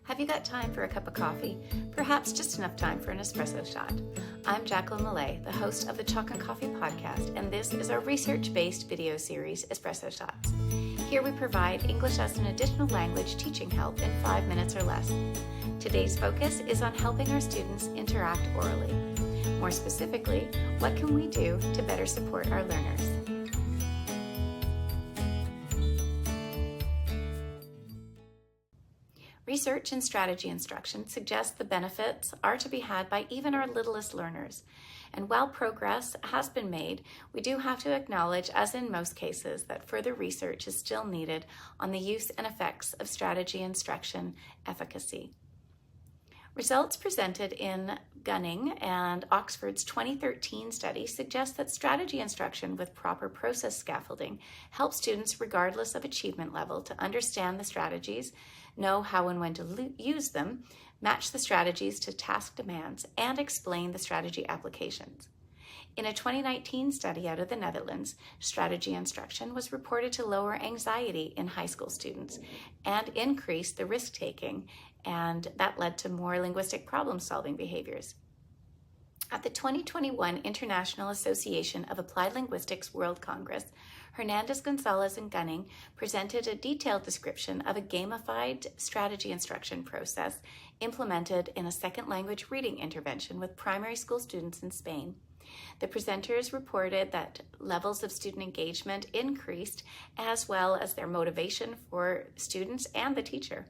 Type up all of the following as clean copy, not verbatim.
Have you got time for a cup of coffee? Perhaps just enough time for an espresso shot. I'm Jacqueline Millay, the host of the Chalk.n.coffee podcast, and this is our research-based video series, Espresso Shots. Here we provide English as an additional language teaching help in 5 minutes or less. Today's focus is on helping our students interact orally. More specifically, what can we do to better support our learners? Research in strategy instruction suggests the benefits are to be had by even our littlest learners. And while progress has been made, we do have to acknowledge, as in most cases, that further research is still needed on the use and effects of strategy instruction efficacy. Results presented in Gunning and Oxford's 2013 study suggest that strategy instruction with proper process scaffolding helps students, regardless of achievement level, to understand the strategies, know how and when to use them, match the strategies to task demands, and explain the strategy applications. In a 2019 study out of the Netherlands, strategy instruction was reported to lower anxiety in high school students and increase the risk-taking, and that led to more linguistic problem-solving behaviors. At the 2021 International Association of Applied Linguistics World Congress, Hernandez, Gonzalez, and Gunning presented a detailed description of a gamified strategy instruction process implemented in a second language reading intervention with primary school students in Spain. The presenters reported that levels of student engagement increased, as well as their motivation for students and the teacher.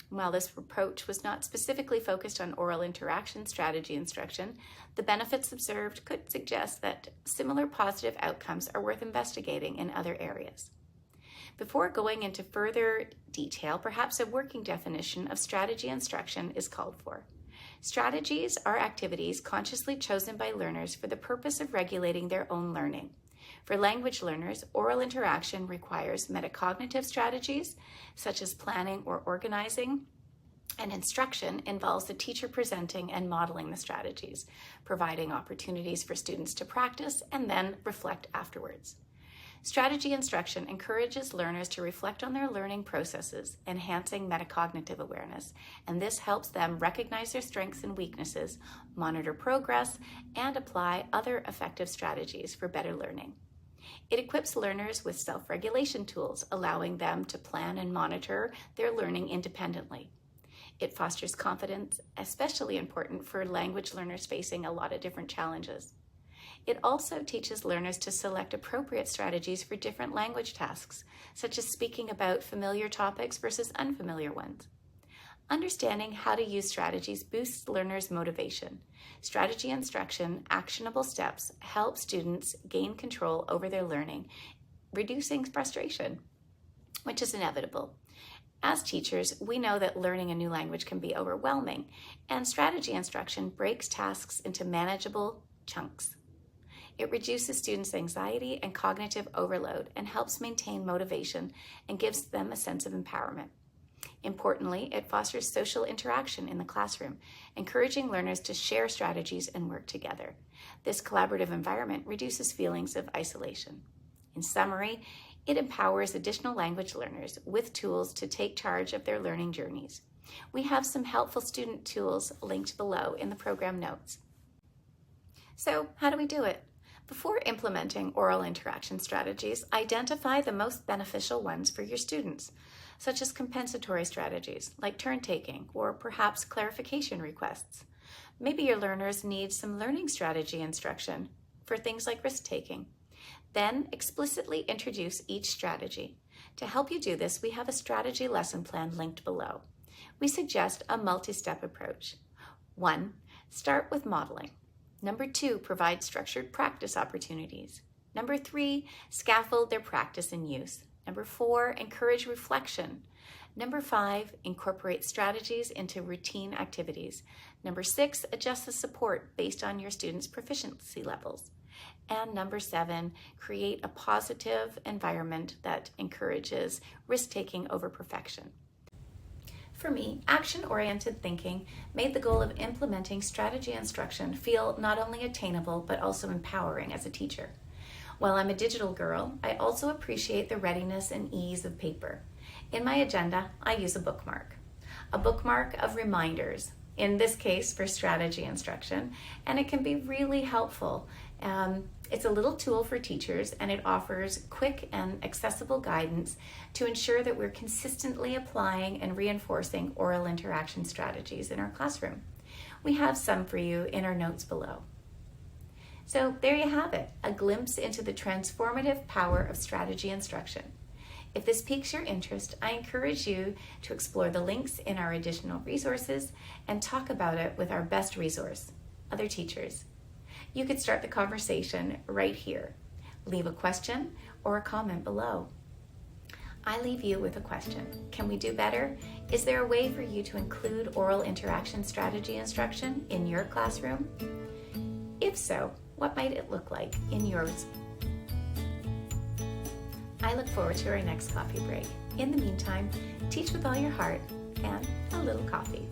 While this approach was not specifically focused on oral interaction strategy instruction, the benefits observed could suggest that similar positive outcomes are worth investigating in other areas. Before going into further detail, perhaps a working definition of strategy instruction is called for. Strategies are activities consciously chosen by learners for the purpose of regulating their own learning. For language learners, oral interaction requires metacognitive strategies, such as planning or organizing, and instruction involves the teacher presenting and modeling the strategies, providing opportunities for students to practice and then reflect afterwards. Strategy instruction encourages learners to reflect on their learning processes, enhancing metacognitive awareness, and this helps them recognize their strengths and weaknesses, monitor progress, and apply other effective strategies for better learning. It equips learners with self-regulation tools, allowing them to plan and monitor their learning independently. It fosters confidence, especially important for language learners facing a lot of different challenges. It also teaches learners to select appropriate strategies for different language tasks, such as speaking about familiar topics versus unfamiliar ones. Understanding how to use strategies boosts learners' motivation. Strategy instruction, actionable steps, help students gain control over their learning, reducing frustration, which is inevitable. As teachers, we know that learning a new language can be overwhelming, and strategy instruction breaks tasks into manageable chunks. It reduces students' anxiety and cognitive overload and helps maintain motivation and gives them a sense of empowerment. Importantly, it fosters social interaction in the classroom, encouraging learners to share strategies and work together. This collaborative environment reduces feelings of isolation. In summary, it empowers additional language learners with tools to take charge of their learning journeys. We have some helpful student tools linked below in the program notes. So, how do we do it? Before implementing oral interaction strategies, identify the most beneficial ones for your students, such as compensatory strategies like turn-taking or perhaps clarification requests. Maybe your learners need some learning strategy instruction for things like risk-taking. Then explicitly introduce each strategy. To help you do this, we have a strategy lesson plan linked below. We suggest a multi-step approach. 1. Start with modeling. 2, provide structured practice opportunities. 3, scaffold their practice and use. 4, encourage reflection. 5, incorporate strategies into routine activities. 6, adjust the support based on your students' proficiency levels. And 7, create a positive environment that encourages risk-taking over perfection. For me, action-oriented thinking made the goal of implementing strategy instruction feel not only attainable, but also empowering as a teacher. While I'm a digital girl, I also appreciate the readiness and ease of paper. In my agenda, I use a bookmark. a bookmark of reminders, in this case for strategy instruction, and it can be really helpful. It's a little tool for teachers, and it offers quick and accessible guidance to ensure that we're consistently applying and reinforcing oral interaction strategies in our classroom. We have some for you in our notes below. So there you have it, a glimpse into the transformative power of strategy instruction. If this piques your interest, I encourage you to explore the links in our additional resources and talk about it with our best resource, other teachers. You could start the conversation right here. Leave a question or a comment below. I leave you with a question. Can we do better? Is there a way for you to include oral interaction strategy instruction in your classroom? If so, what might it look like in yours? I look forward to our next coffee break. In the meantime, teach with all your heart and a little coffee.